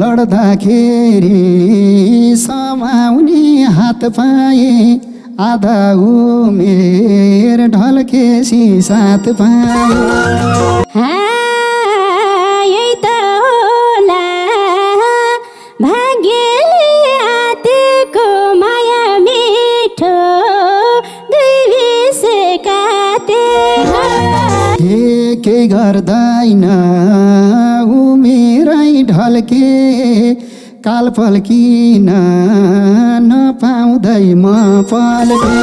लड्दाखेरि समाउने हात पाए आधा उमेर ढल्केसी साथ पाए यही त होला भाग्यले आतेको माया मिठो दुई बिसे काटे के गर्दैन उमेरै ढल्के काल पल्किन नपाउँदै म पल्के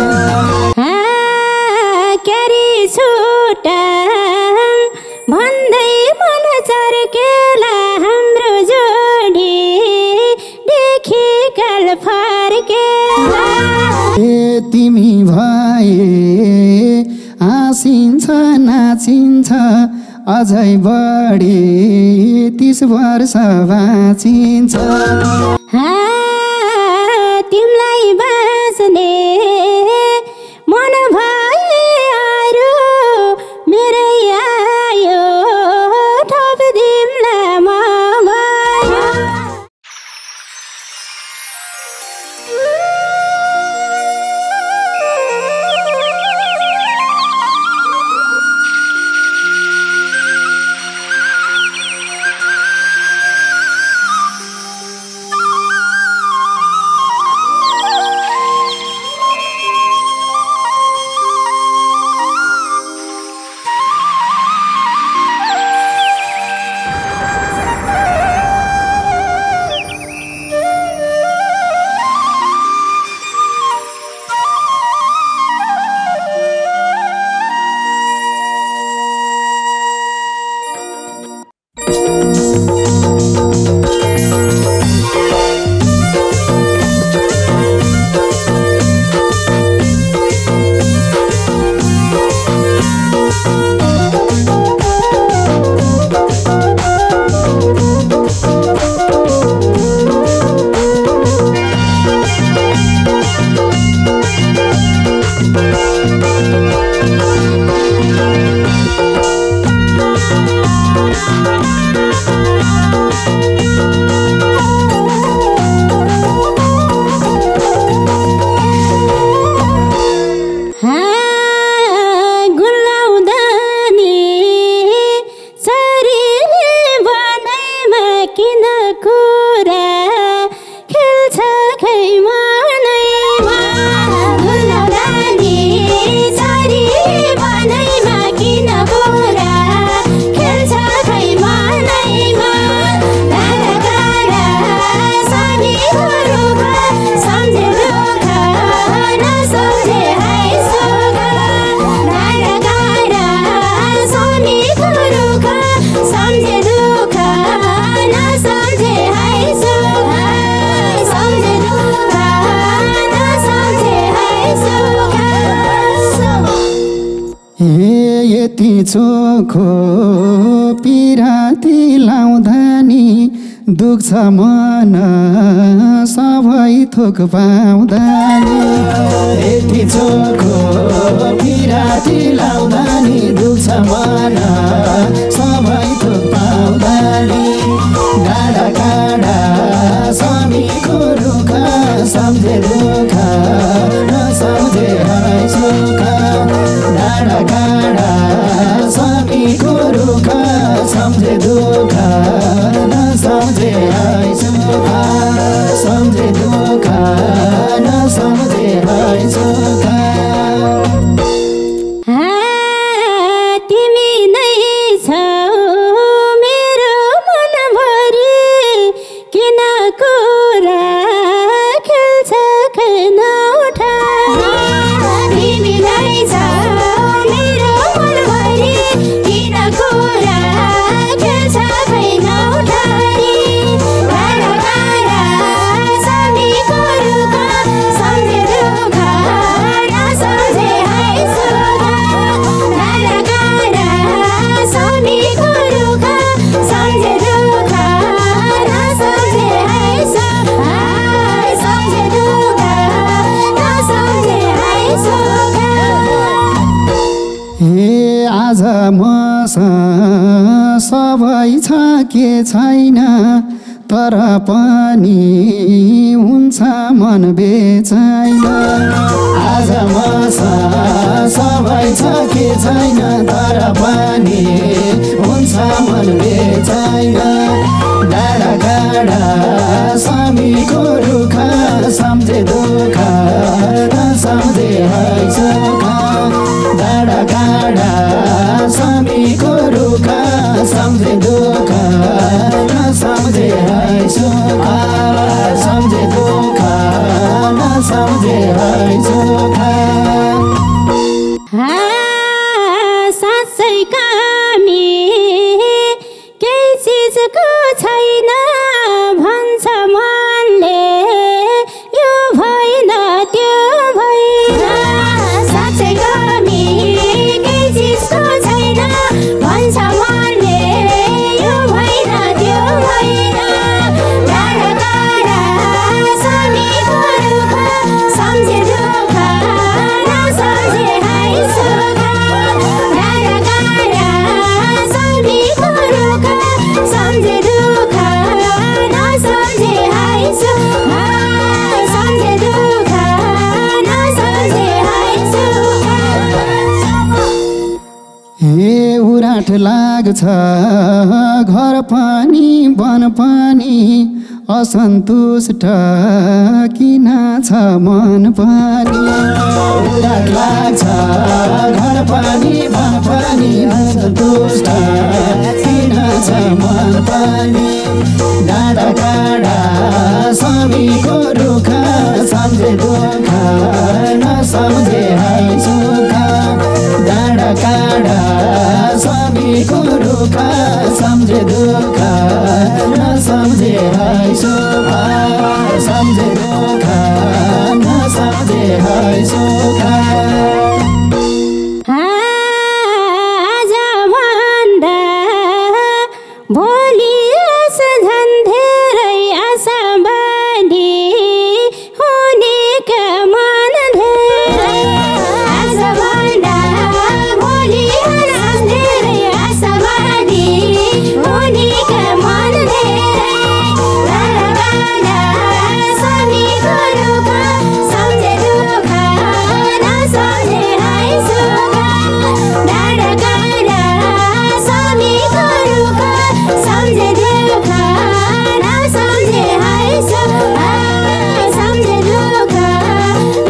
क्यारी छुटा भन्दै मन चर्केला हाम्रो जोडी देखि काल फर्केला तिमी भए हाँसिन्छ नाचिन्छ अझै बढी 30 वर्ष बाँचिन्छ तिमीलाई बाँच्ने मन भए अरू मेरै आयो थप दिमला म चोखो पिराती लाउँदा नि दुख्छ मन सबै थोक पाउँदा नि यति चोखो पिराती लाउँदा नि दुख्छ मन सबै थोक पाउँदा नि गाडा गाडा स्वामीको रुख सम्झे दुःख नसम्झे है सुख गाडा गाडा स्वामीको रुख सम्झे दुःख नसम्झे है सुख सम्झे दुःख नसम्झे है सुख तिमी नै छ के छैन तर पनि हुन्छ मन बेचैन आज मसँग सबै छ के छैन तर पनि हुन्छ मन बेचैन डाँडा काँडा स्वामीको रुख सम्झे दुःख नसम्झे है सुख डाँडा काँडा स्वामीको रुख सम्झे दुःख नसम्झे है सुख सम्झे दुःख नसम्झे है सुख साँच्चै कामी केही चिजको छैन भन्छ मनले यो भएन त्यो भएन साँच्चै कामी केही चिजको छैन भन्छ मनले यो भएन त्यो भएन डाँडा काँडा स्वामीको रुख सम्झे दुःख नसम्झे है सुख डाँडा काँडा स्वामीको रुख सम्झे दुःख नसम्झे है सुख सम्झे दुःख नसम्झे है सुख हे उराट लाग्छ घर पनि वन पनि असन्तुष्ट किन छ मन पनि उराट लाग्छ घर पनि वन पनि असन्तुष्ट किन छ मन पनि डाँडा काँडा स्वामीको रुख सम्झे दुःख नसम्झे है सुख डाँडा काँडा स्वामीको रुख सम्झे दुःख नसम्झे है सुख सम्झे दुःख नसम्झे है सुख आजभन्दा भोलि झन् धेरै आशावादी हुनेका मन धेरै आजभन्दा भोलि झन् धेरै आशावादी हुनेका मन धेरै डाँडा काँडा स्वामीको रुख सम्झे दुःख नसम्झे है सुख डाँडा काँडा स्वामीको रुख सम्झे दुःख नसम्झे है सुख सम्झे दुःख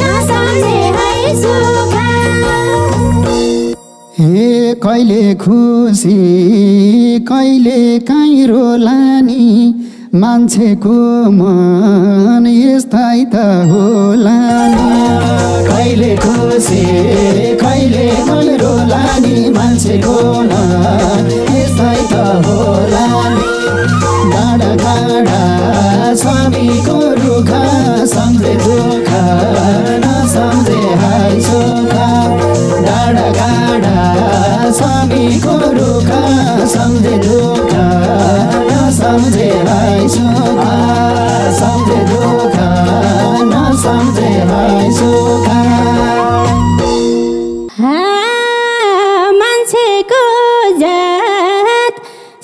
नसम्झे है सुख हे कहिले खुसी कहिले काहीँ रोलानी मान्छेको मन यस्तै त होला नि कहिले खुसी कहिले काहीँ रोलानी मान्छेको मन यस्तै त होला नि डाँडा काँडा स्वामीको रुख सम्झे दुःख नसम्झे है सुख डाँडा काँडा स्वामीको रुख सम्झे दुःख नसम्झे है सुख सम्झे दुःख नसम्झे है सुख मान्छेको जात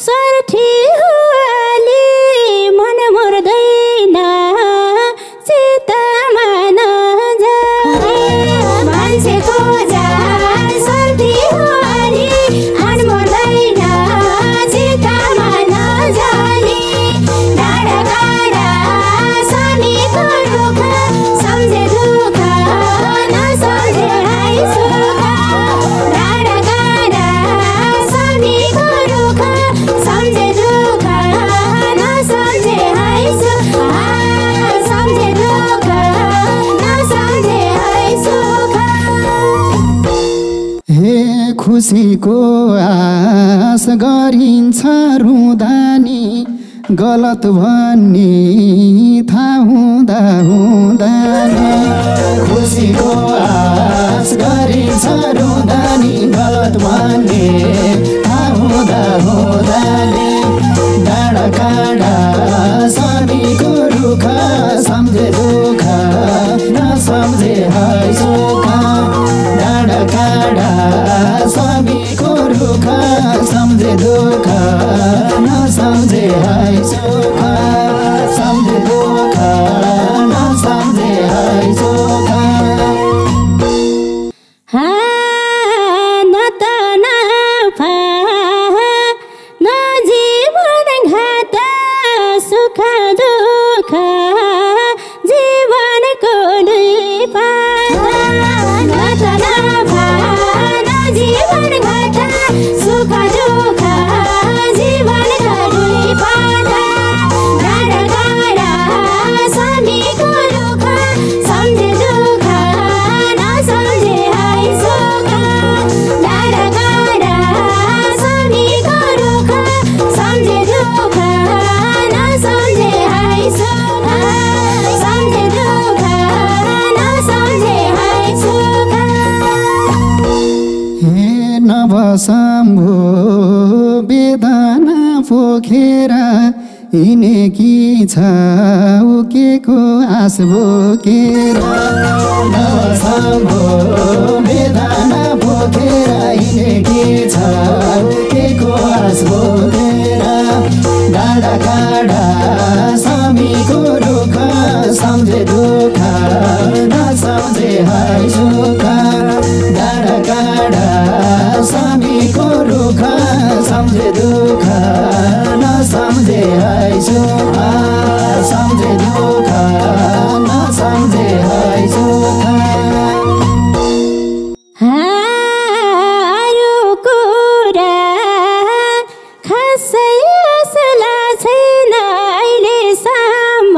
स्वार्थी हुवाली मन मर्दैन चित्तमा नजाली मान्छेको जात स्वार्थी हुवाली मन मर्दैन चित्तमा नजाली डाँडा काँडा स्वामीको रुख सम्झे दुःख नसम्झे है सुख डाँडा काँडा स्वामीको रुख सम्झे दुःख नसम्झे है सुख सम्झे दुःख नसम्झे है सुख हे खुसीको आस गरिन्छ रुँदानी गलत भन्ने थाहा हुँदा हुँदा खुसीको आस गरिन्छ रुँदानी गलत भन्ने थाहा हुँदा हुँदा डाँडा काँडा स्वामीको रुख सम्झे दुःख नसम्झे है सुख डाँडा काँडा स्वामीको रुख सम्झे दुःख नसम्झे सुख सम्झे दुःख नसम्झे है सुख न त नाफा न जीवन घात सुख दुःख जीवनको दुई पात न त नाफा न जीवन घात सुख दुःख जीवनका दुई पात गाडा गाडा समीको दुःख सम्झे दुःख नसम्झे है सुख गाडा गाडा समीको दुःख सम्झे दुःख नसम्झे है सुख सम्झे दुःख नसम्झे है सुख हे नभशम्भो वेदना पोखेर हिँडेकी छ उकेको आस बोकेर नभशम्भो वेदना पोखेर हिँडेकी छ उकेको आस बोकेर गाडा गाडा समीको दुःख सम्झे दुःख नसम्झे है सुख गाडा गाडा समीको दुःख सम्झे दुःख नसम्झे है सुख सम्झे दुःख नसम्झे है सुख अरू कुरा खासै असला छैन अहिलेसम्म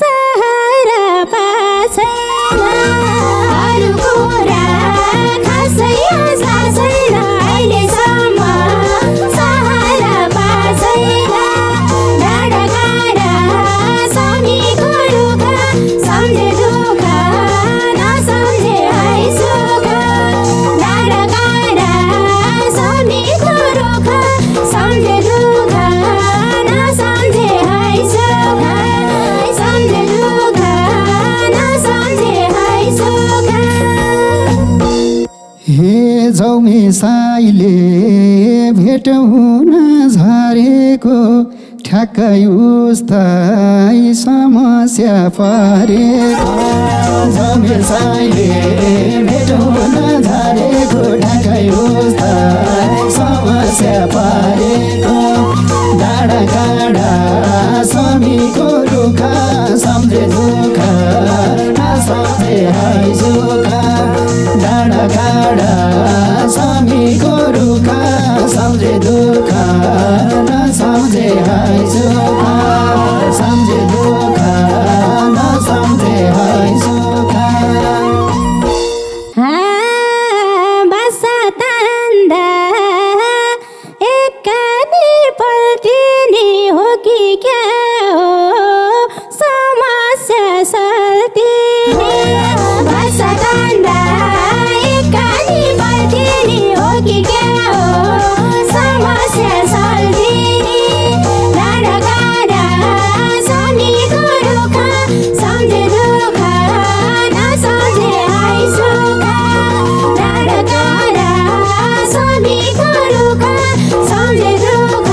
सहारा पाछैन अरू कुरा खासै असला छैन अहिलेसम्म सहारा पाछैन गाडा गाडा समीको दुःख सम्झे दुःख नसम्झे है सुख गाडा गाडा समीको दुःख सम्झे दुःख नसम्झे है सुख सम्झे दुःख नसम्झे है सुख हे जौमेसाईले भेट हुन झरेको ठ्याक्कै उस्तै समस्या परेको जौमेसाईले भेट हुन झरेको ठ्याक्कै उस्तै समस्या परेको गाडा गाडा समीको दुःख सम्झे दुःख नसम्झे है सुख गाडा गाडा समीको दुःख सम्झे दुःख नसम्झे है सुख सम्झे दुःख नसम्झे है सुख बासा तान्दा एकानी पल्टिने हो कि क्या हो समस्या सल्टिने बासा तान्दा एकानी पल्टिने हो कि क्या हो समस्या सल्टिने गाडा गाडा समीको दुःख सम्झे दुःख नसम्झे है सुख गाडा गाडा समीको दुःख सम्झे दुःख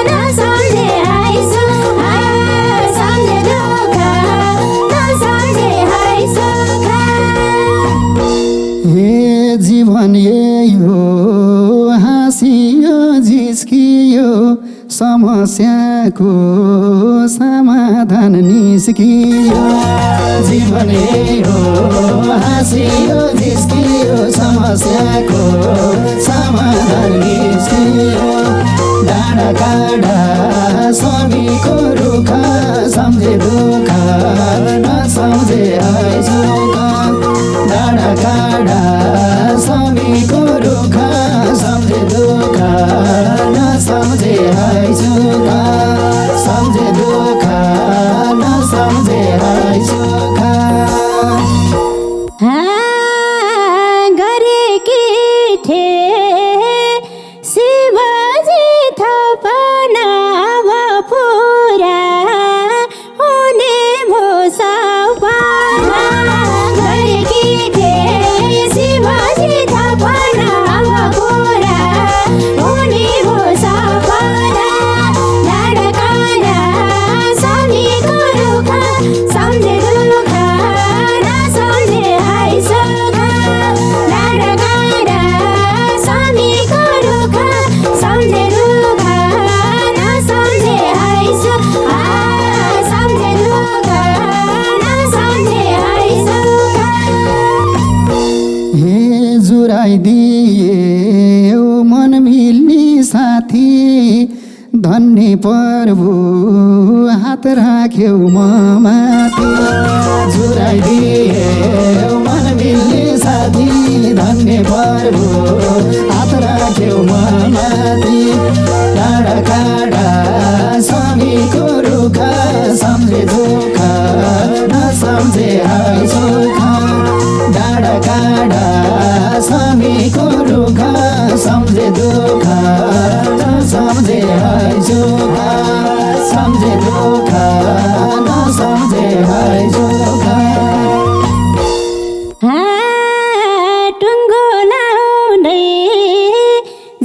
नसम्झे है सुख सम्झे दुःख नसम्झे है सुख हे जीवन यही हो हाँसियो जिस्कियो समस्याको समाधान निस्कियो जीवन यही हो हाँसियो जिस्कियो समस्याको समाधान निस्कियो गाडा गाडा समीको दुःख सम्झे दुःख नसम्झे है सुख गाडा गाडा समीको दुःख सम्झे दुःख नसम्झे है सुख सम्झे दुःख नसम्झे है सुख गरेकी थिए शिवजी थपना अब पुरा हुने भो सपना गरेकी थिए शिवजी थपना अब पुरा हुने भो सपना प्रभु हात राख्यौ म माथि जुराइदिए मन मिल्ने साथी धन्य प्रभु हात राख्यौ म माथि टाढा टाढा स्वामीको रुख सम्झे दुःख नसम्झे हाई सुख डाँडा काँडा स्वामीको रुख सम्झे दुःख नसम्झे हाई सुख सम्झे दुःख नसम्झे हाई सुख टुङ्गो लाउँदै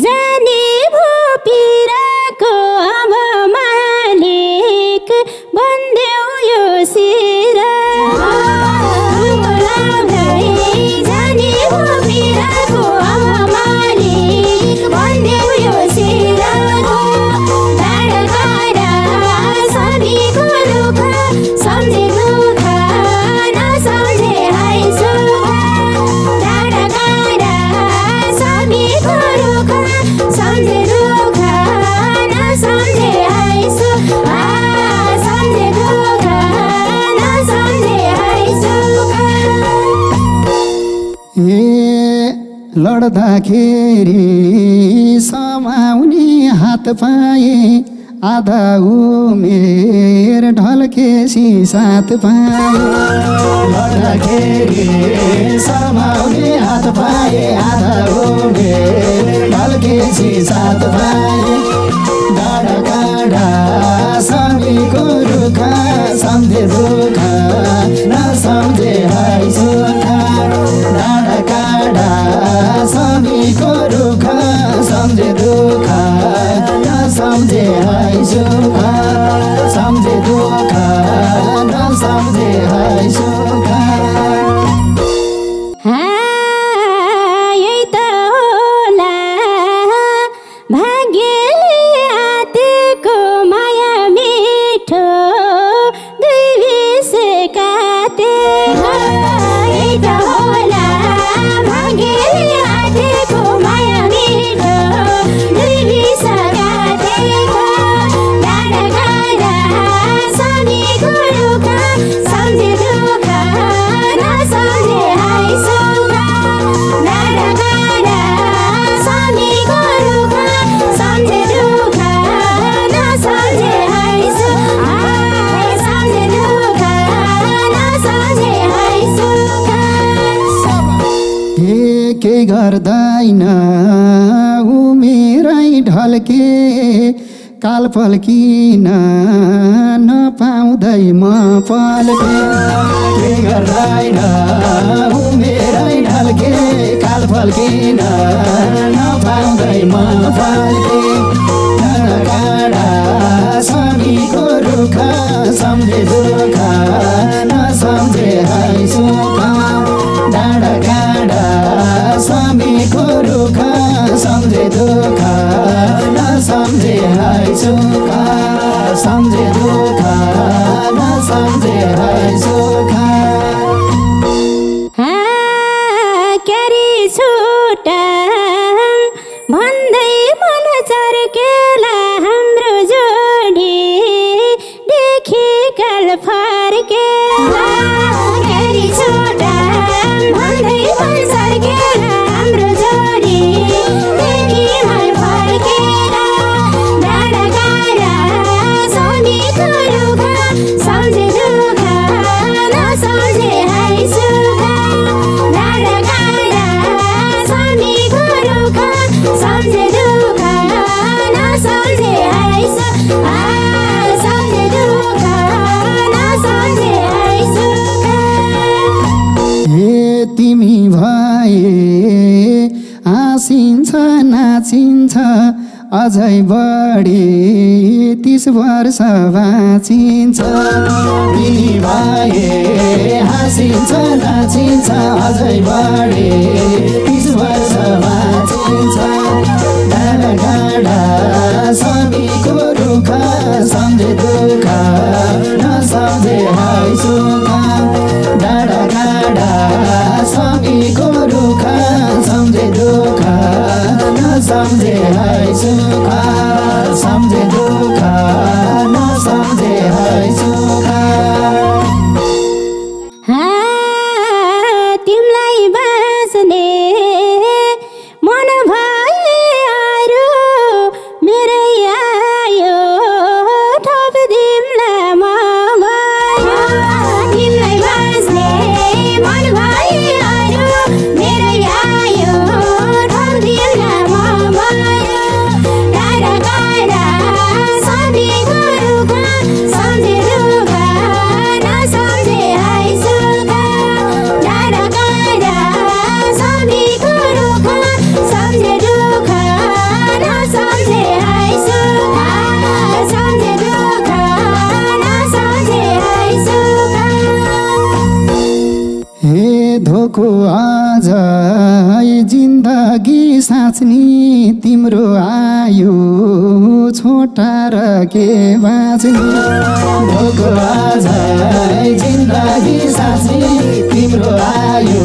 जाने भो पिराको अब मालिक बन्देऊ यो सिरा टुङ्गो लाउँदै जाने भो पिराको अब मालिक बन्देऊ यो सिरा टाढा टाढा स्वामीको रुख सम्झे दुःख नसम्झे हाई सुख टाढा टाढा स्वामीको रुख सम्झे दुःख नसम्झे हाई सुख सम्झे दुःख नसम्झे हाई सुख लड्दाखेरि समाउने हात पाए आधा उमेर ढल्केसी साथ पाए लड्दाखेरि समाउने हात पाए आधा उमेर ढल्केसी साथ पाए डाँडा काँडा स्वामीको रुख सम्झे दुःख नसम्झे हाई सुख डाँडा काँडा स्वामीको रुख सम्झे दुःख नसम्झे हाई सुख सम्झे दुःख नसम्झे हाई सुख यही त होला भाग्यले आतेको माया मिठो दुई विषे काटे यही त होला भाग्यले आतेको माया मिठो दुई विषे काटेको डाँडा काँडा स्वामीको रुख सम्झे दुःख नसम्झे हाई सुख डाँडा काँडा स्वामीको रुख सम्झे दुःख नसम्झे हाई सुख सम्झे दुःख नसम्झे हाई सुख के गर्दैन उमेरै ढल्के काल फल्किन नपाउँदै म पल्के के गर्दैन उमेरै ढल्के काल फल्किन नपाउँदै म पल्के डाँडा काँडा स्वामीको रुख सम्झे दुःख नसम्झे हाई सुख डाँडा काँडा स्वामीको रुख सम्झे दुःख नसम्झे हाई सुख सम्झे दुःख नसम्झे हाई सुख क्यारी छुटा भन्दै मन चर्केला हाम्रो जोडी देखि काल फर्केला क्यारी छुटा भन्दै मन चर्केला हाम्रो जोडी देखि मन फर्केला डाँडा काँडा स्वामीको रुख सम्झे दुःख नसम्झे हाई सुख डाँडा काँडा स्वामीको रुख सम्झे दुःख नसम्झे हाई सुख सम्झे दुःख नसम्झे हाई सुख तिमी भए हाँसिन्छ नाचिन्छ अझै बढी 30 वर्ष बाँचिन्छ तिमी भए हाँसिन्छ नाचिन्छ अझै बढी 30 वर्ष बाँचिन्छ डाँडा काँडा स्वामीको रुख सम्झे दुःख नसम्झे हाई सुख डाँडा काँडा स्वामीको रुख सम्झे दुःख नसम्झे हाई सुख सम्झे दुःख को अझै जिन्दगी साँच्ने तिम्रो आयो छोटा र के बाँच्ने भोको अझै जिन्दगी साँच्ने तिम्रो आयो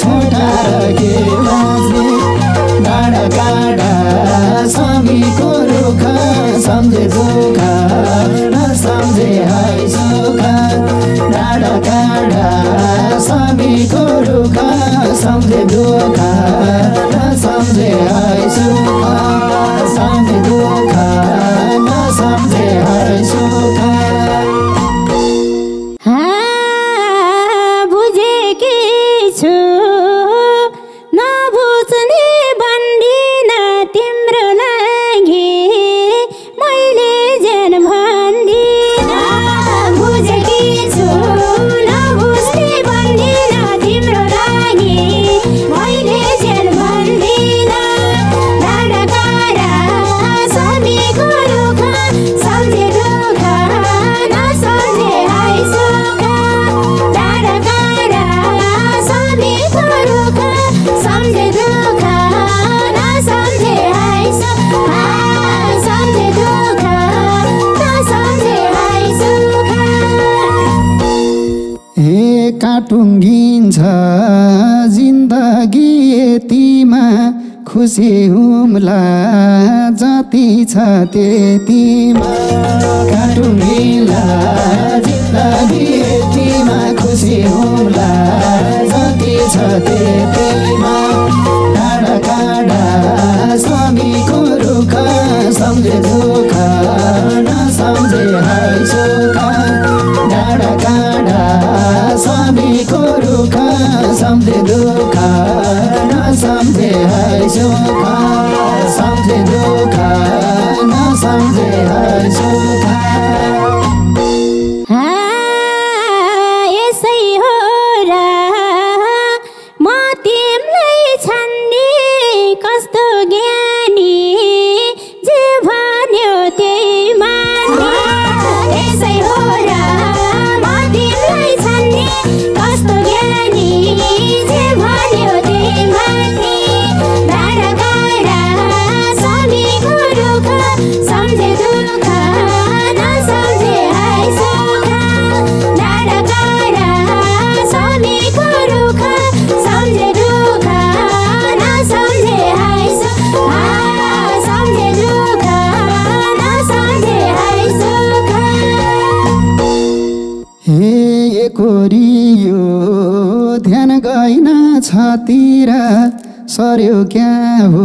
छोटा र के बाँच्ने डाँडा काँडा समीको रुख सम्झे दुःख नसम्झे है सुख डाँडा काँडा समीको रुख सम्झे दुःख नसम्झे है सुख सम्झे दुःख नसम्झे है सुख बुझेकी छु नबुझ्ने भन्दिन तिम्रो लागि मैले जेन भन्दिन बुझेकी छु नबुझ्ने भन्दिन तिम्रो लागि मैले जेन भन्दिन डाँडा काँडा समीको रुख सम्झे दुःख नसम्झे है सुख डाँडा काँडा समीको रुख सम्झे दुःख नसम्झे है सुख सम्झे दुःख नसम्झे है सुख हे काटुङ्गिन्छ जिन्दगी यतिमा खुसी हुम्ला जति छ त्यतिमा काटुङ्गिला जिन्दगी यतिमा खुसी हुम्ला जति छ त्यतिमा डाँडा काँडा समीको रुख सम्झे दुःख नसम्झे है सुख डाँडा काँडा समीको रुख सम्झे दुःख नसम्झे है सुख सम्झे दुःख नसम्झे है सुख यसै हो र म तिमीलाई छान्ने कस्तो ज्ञानी जे भन्यो त्यही मान्ने यसै हो र म तिमीलाई छान्ने कस्तो ज्ञानी जे भन्यो त्यही मान्ने डाँडा काँडा समीको रुख सम्झे दुःख नसम्झे है सुख डाँडा काँडा समीको रुख सम्झे दुःख नसम्झे है सुख सम्झे दुःख नसम्झे है सुख हे एकोरियो ध्यान गइन छतिर सर्यो क्या हो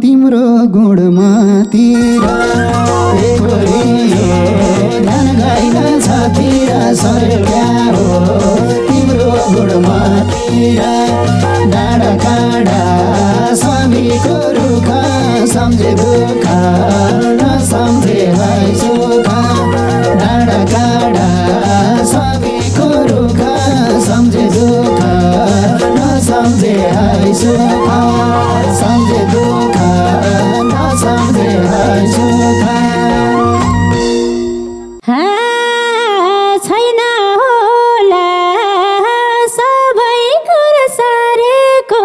तिम्रो गुणमतिर एकोरियो ध्यान गइन छतिर सर्यो क्या हो तिम्रो गुणमतिर डाँडा काँडा समीको रुख सम्झे दुःख नसम्झे है सुख डाँडा काँडा समीको रुख सम्झे दुःख नसम्झे है सुख सम्झे दुःख नसम्झे है सुख छैन होला सबै कुरा सारेको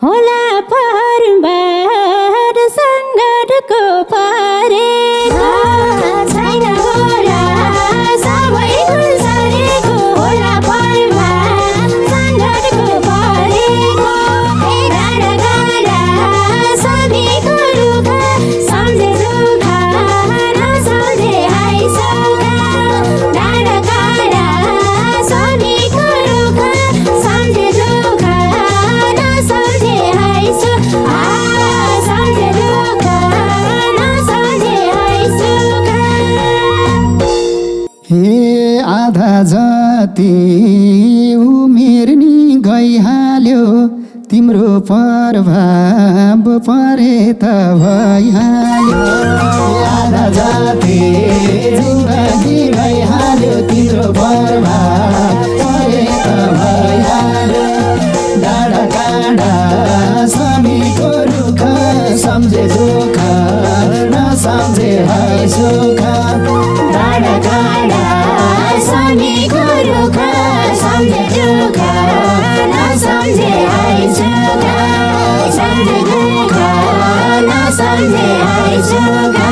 होला परम्बार सङ्कटको परेको छैन होला सबै कुरा सारेको होला परम्बार सङ्कटको परेको डाँडा काँडा समीको रुख सम्झे दुःख नसम्झे है सुख डाँडा काँडा समीको रुख सम्झे दुःख नसम्झे है सुख सम्झे दुःख नसम्झे है सुख हे आधा जति उमेर नि गइहाल्यो तिम्रो प्रभाव परे त भइहाल्यो आधा जति जिन्दगी गइहाल्यो तिम्रो प्रभाव परे त भइहाल्यो डाँडा काँडा समीको रुख सम्झे दुःख नसम्झे है सुख डाँडा काँडा समीको रुख सम्झे दुःख सन्झै आइसु